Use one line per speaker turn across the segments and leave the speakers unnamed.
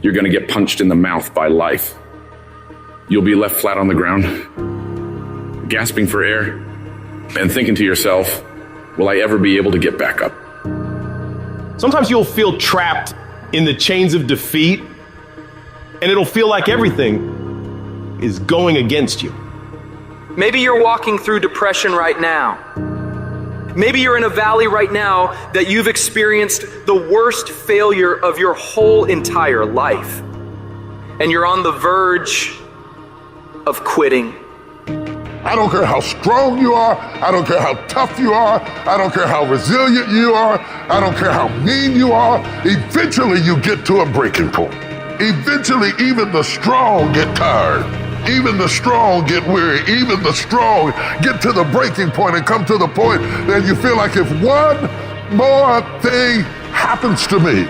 you're going to get punched in the mouth by life. You'll be left flat on the ground, gasping for air, and thinking to yourself, will I ever be able to get back up?
Sometimes you'll feel trapped in the chains of defeat, and it'll feel like everything is going against you.
Maybe you're walking through depression right now. Maybe you're in a valley right now that you've experienced the worst failure of your whole entire life. And you're on the verge of quitting.
I don't care how strong you are. I don't care how tough you are. I don't care how resilient you are. I don't care how mean you are. Eventually you get to a breaking point. Eventually even the strong get tired. Even the strong get weary. Even the strong get to the breaking point and come to the point that you feel like if one more thing happens to me,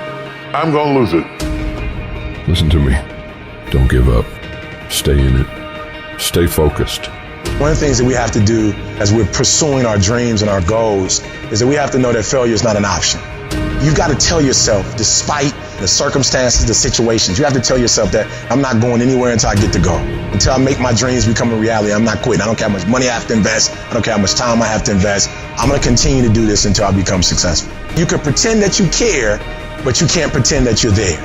I'm gonna lose it.
Listen to me. Don't give up. Stay in it. Stay focused.
One of the things that we have to do as we're pursuing our dreams and our goals is that we have to know that failure is not an option. You've got to tell yourself, despite the circumstances, the situations, you have to tell yourself that I'm not going anywhere until I get to go. Until I make my dreams become a reality, I'm not quitting. I don't care how much money I have to invest. I don't care how much time I have to invest. I'm going to continue to do this until I become successful. You can pretend that you care, but you can't pretend that you're there.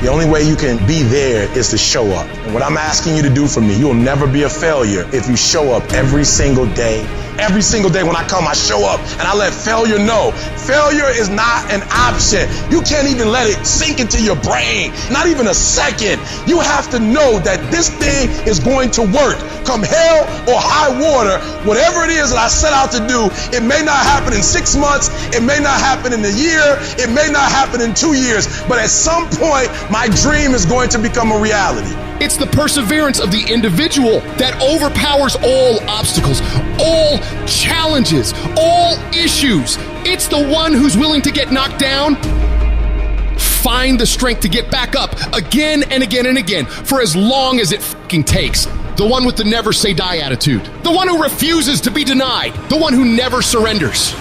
The only way you can be there is to show up. And what I'm asking you to do for me, you'll never be a failure if you show up every single day. Every single day when I come, I show up and I let failure know. Failure is not an option. You can't even let it sink into your brain, not even a second. You have to know that this thing is going to work. Come hell or high water, whatever it is that I set out to do, it may not happen in 6 months, it may not happen in a year, it may not happen in 2 years, but at some point, my dream is going to become a reality.
It's the perseverance of the individual that overpowers all obstacles, all challenges, all issues. It's the one who's willing to get knocked down, find the strength to get back up again and again and again for as long as it fucking takes. The one with the never say die attitude. The one who refuses to be denied. The one who never surrenders.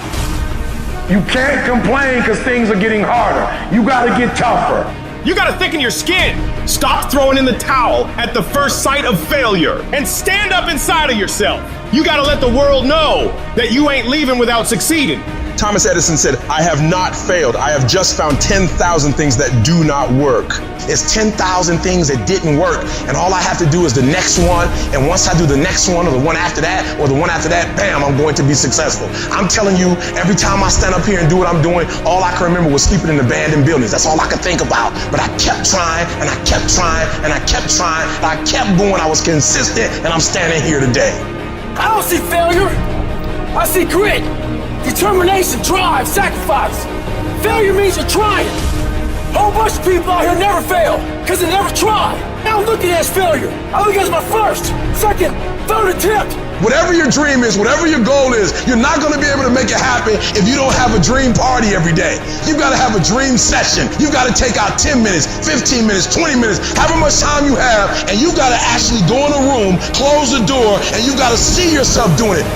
You can't complain because things are getting harder. You gotta get tougher.
You gotta thicken your skin. Stop throwing in the towel at the first sight of failure and stand up inside of yourself. You gotta let the world know that you ain't leaving without succeeding.
Thomas Edison said, I have not failed. I have just found 10,000 things that do not work. It's 10,000 things that didn't work. And all I have to do is the next one. And once I do the next one or the one after that or the one after that, bam, I'm going to be successful. I'm telling you, every time I stand up here and do what I'm doing, all I can remember was sleeping in abandoned buildings. That's all I could think about. But I kept trying and I kept trying and I kept trying and I kept going. I was consistent and I'm standing here today.
I don't see failure. I see grit. Determination, drive, sacrifice. Failure means you're trying. A whole bunch of people out here never fail because they never try. I don't look at it as failure. I look at it as my first, second, third attempt.
Whatever your dream is, whatever your goal is, you're not going to be able to make it happen if you don't have a dream party every day. You've got to have a dream session. You've got to take out 10 minutes, 15 minutes, 20 minutes, however much time you have, and you've got to actually go in a room, close the door, and you've got to see yourself doing it.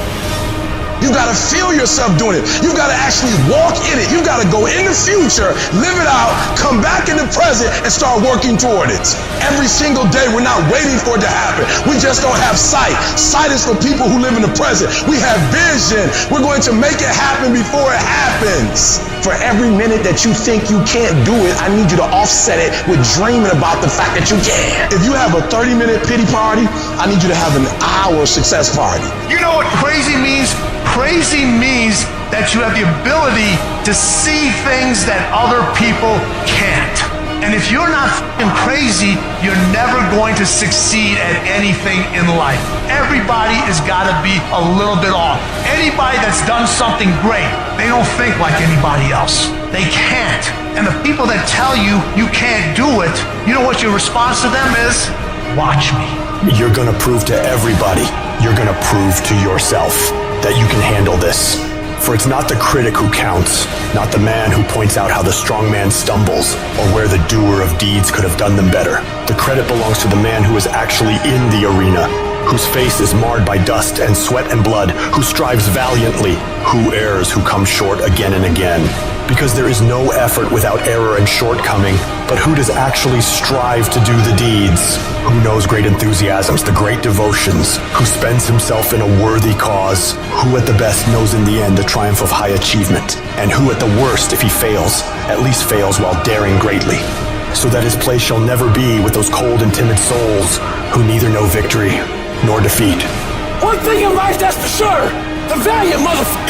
You gotta feel yourself doing it. You gotta actually walk in it. You gotta go in the future, live it out, come back in the present, and start working toward it. Every single day, we're not waiting for it to happen. We just don't have sight. Sight is for people who live in the present. We have vision. We're going to make it happen before it happens. For every minute that you think you can't do it, I need you to offset it with dreaming about the fact that you can. If you have a 30-minute pity party, I need you to have an hour success party.
You know what crazy means? Crazy means that you have the ability to see things that other people can't. And if you're not f***ing crazy, you're never going to succeed at anything in life. Everybody has got to be a little bit off. Anybody that's done something great, they don't think like anybody else. They can't. And the people that tell you you can't do it, you know what your response to them is? Watch me.
You're gonna prove to everybody, you're gonna prove to yourself that you can handle this. For it's not the critic who counts, not the man who points out how the strong man stumbles, or where the doer of deeds could have done them better. The credit belongs to the man who is actually in the arena, whose face is marred by dust and sweat and blood, who strives valiantly, who errs, who comes short again and again. Because there is no effort without error and shortcoming, But who does actually strive to do the deeds? Who knows great enthusiasms, the great devotions? Who spends himself in a worthy cause? Who at the best knows in the end the triumph of high achievement? And who at the worst, if he fails, at least fails while daring greatly? So that his place shall never be with those cold and timid souls who neither know victory nor defeat.
One thing in life that's for sure, the valiant motherfucker.